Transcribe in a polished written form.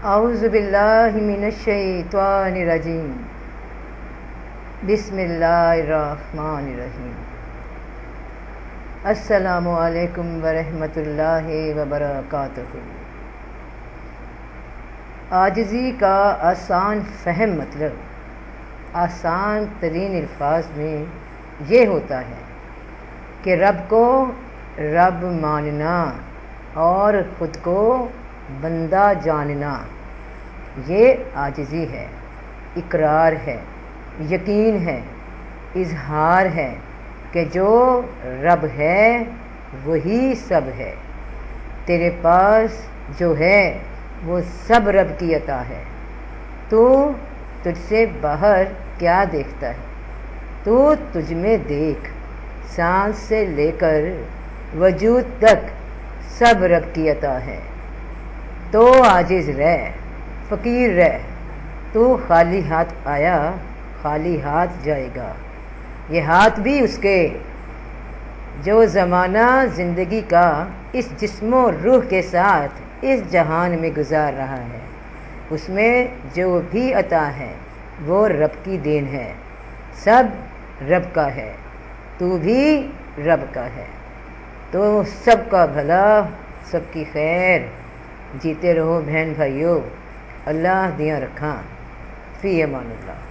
اعوذ باللہ من الشیطان الرجیم بسم اللہ الرحمن الرحیم السلام علیکم ورحمۃ اللہ وبرکاتہ۔ عاجزی کا آسان فہم مطلب آسان ترین الفاظ میں یہ ہوتا ہے کہ رب کو رب ماننا اور خود کو بندہ جاننا، یہ عاجزی ہے، اقرار ہے، یقین ہے، اظہار ہے کہ جو رب ہے وہی سب ہے۔ تیرے پاس جو ہے وہ سب رب کی عطا ہے۔ تو تجھ سے باہر کیا دیکھتا ہے؟ تو تجھ میں دیکھ، سانس سے لے کر وجود تک سب رب کی عطا ہے۔ تو عاجز رہ، فقیر رہ، تو خالی ہاتھ آیا خالی ہاتھ جائے گا۔ یہ ہاتھ بھی اس کے جو زمانہ زندگی کا اس جسم و روح کے ساتھ اس جہان میں گزار رہا ہے، اس میں جو بھی عطا ہے وہ رب کی دین ہے۔ سب رب کا ہے، تو بھی رب کا ہے۔ تو سب کا بھلا، سب کی خیر، جیتے رہو بہن بھائیو، اللہ دیاں رکھاں، فی امان اللہ۔